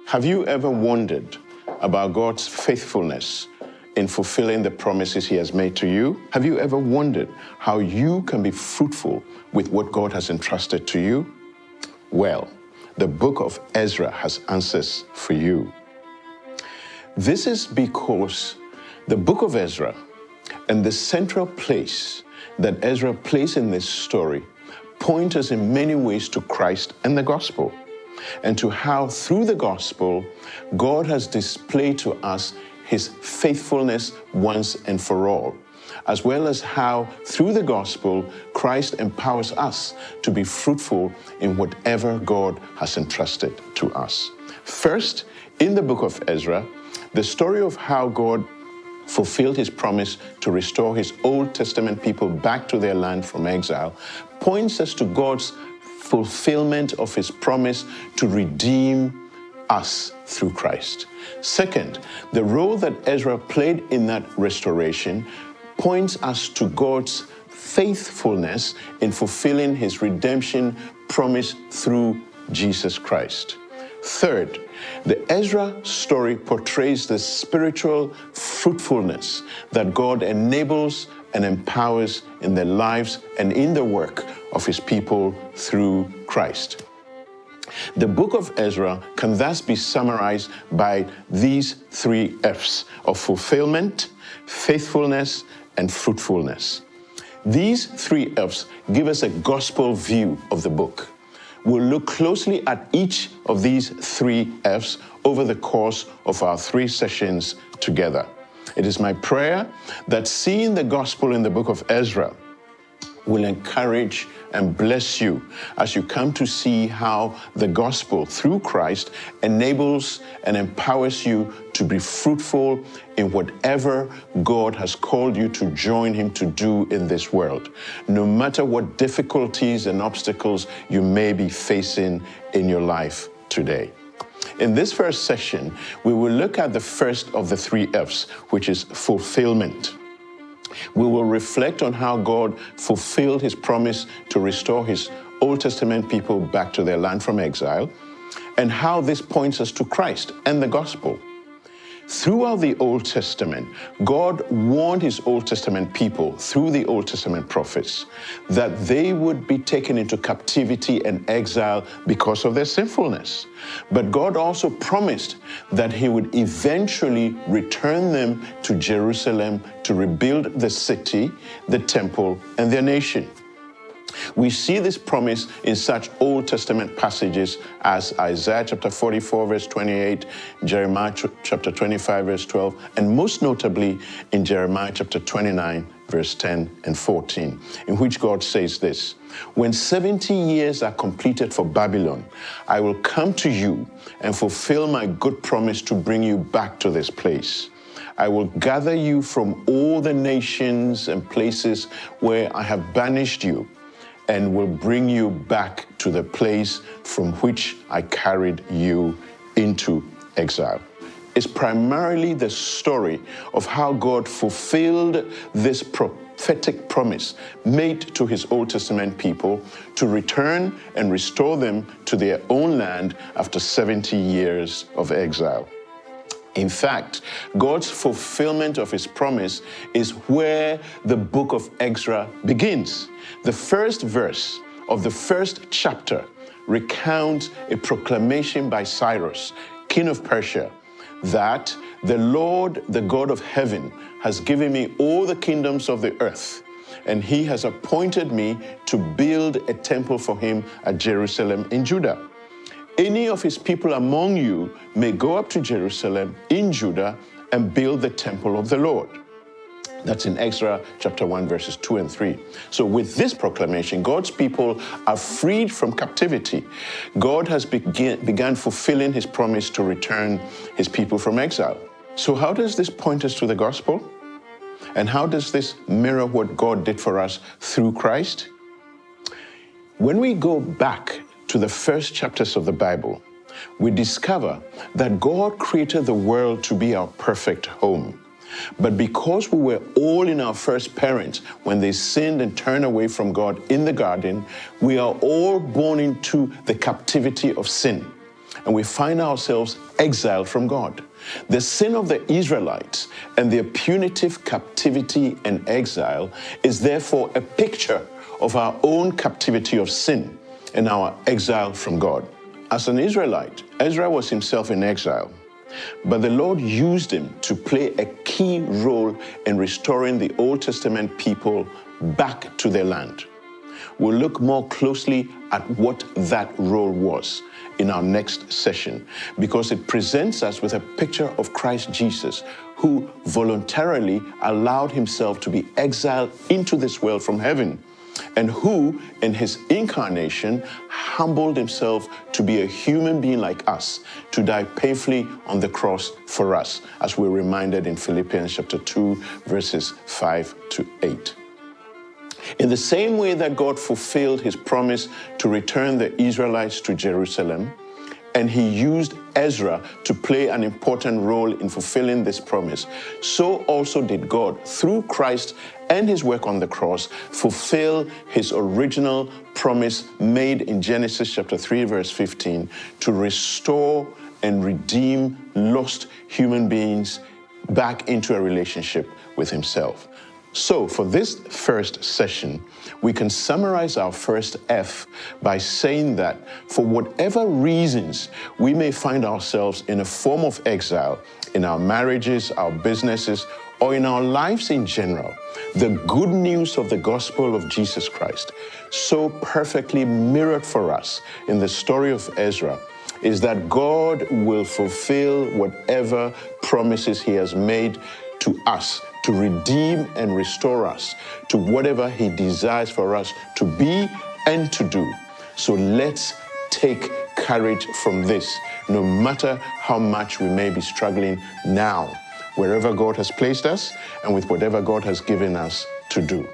Have you ever wondered about God's faithfulness in fulfilling the promises he has made to you? Have you ever wondered how you can be fruitful with what God has entrusted to you? Well, the book of Ezra has answers for you. This is because the book of Ezra and the central place that Ezra plays in this story point us in many ways to Christ and the gospel, and to how through the gospel, God has displayed to us his faithfulness once and for all, as well as how through the gospel, Christ empowers us to be fruitful in whatever God has entrusted to us. First, in the book of Ezra, the story of how God fulfilled his promise to restore his Old Testament people back to their land from exile points us to God's fulfillment of his promise to redeem us through Christ. Second, the role that Ezra played in that restoration points us to God's faithfulness in fulfilling his redemption promise through Jesus Christ. Third, the Ezra story portrays the spiritual fruitfulness that God enables and empowers in the lives and in the work of his people through Christ. The book of Ezra can thus be summarized by these three F's of fulfillment, faithfulness, and fruitfulness. These three F's give us a gospel view of the book. We'll look closely at each of these three F's over the course of our 3 sessions together. It is my prayer that seeing the gospel in the book of Ezra will encourage and bless you as you come to see how the gospel through Christ enables and empowers you to be fruitful in whatever God has called you to join him to do in this world, no matter what difficulties and obstacles you may be facing in your life today. In this first session, we will look at the first of the 3 F's, which is fulfillment. We will reflect on how God fulfilled his promise to restore his Old Testament people back to their land from exile, and how this points us to Christ and the gospel. Throughout the Old Testament, God warned his Old Testament people through the Old Testament prophets that they would be taken into captivity and exile because of their sinfulness. But God also promised that he would eventually return them to Jerusalem to rebuild the city, the temple, and their nation. We see this promise in such Old Testament passages as Isaiah chapter 44, verse 28, Jeremiah chapter 25, verse 12, and most notably in Jeremiah chapter 29, verse 10 and 14, in which God says this: "When 70 years are completed for Babylon, I will come to you and fulfill my good promise to bring you back to this place. I will gather you from all the nations and places where I have banished you, and will bring you back to the place from which I carried you into exile." It's primarily the story of how God fulfilled this prophetic promise made to his Old Testament people to return and restore them to their own land after 70 years of exile. In fact, God's fulfillment of his promise is where the book of Ezra begins. The first verse of the first chapter recounts a proclamation by Cyrus, king of Persia, that the Lord, the God of heaven, has given me all the kingdoms of the earth, and he has appointed me to build a temple for him at Jerusalem in Judah. Any of his people among you may go up to Jerusalem in Judah and build the temple of the Lord. That's in Ezra chapter 1, verses 2 and 3. So with this proclamation, God's people are freed from captivity. God has begun fulfilling his promise to return his people from exile. So how does this point us to the gospel? And how does this mirror what God did for us through Christ? When we go back to the first chapters of the Bible, we discover that God created the world to be our perfect home. But because we were all in our first parents when they sinned and turned away from God in the garden, we are all born into the captivity of sin. And we find ourselves exiled from God. The sin of the Israelites and their punitive captivity and exile is therefore a picture of our own captivity of sin and our exile from God. As an Israelite, Ezra was himself in exile. But the Lord used him to play a key role in restoring the Old Testament people back to their land. We'll look more closely at what that role was in our next session, because it presents us with a picture of Christ Jesus, who voluntarily allowed himself to be exiled into this world from heaven, and who, in his incarnation, humbled himself to be a human being like us, to die painfully on the cross for us, as we're reminded in Philippians chapter 2, verses 5 to 8. In the same way that God fulfilled his promise to return the Israelites to Jerusalem, and he used Ezra to play an important role in fulfilling this promise, so also did God, through Christ and his work on the cross, fulfill his original promise made in Genesis chapter 3, verse 15, to restore and redeem lost human beings back into a relationship with himself. So for this first session, we can summarize our first F by saying that for whatever reasons we may find ourselves in a form of exile in our marriages, our businesses, or in our lives in general, the good news of the gospel of Jesus Christ, so perfectly mirrored for us in the story of Ezra, is that God will fulfill whatever promises he has made to us, to redeem and restore us to whatever he desires for us to be and to do. So let's take courage from this, no matter how much we may be struggling now, wherever God has placed us and with whatever God has given us to do.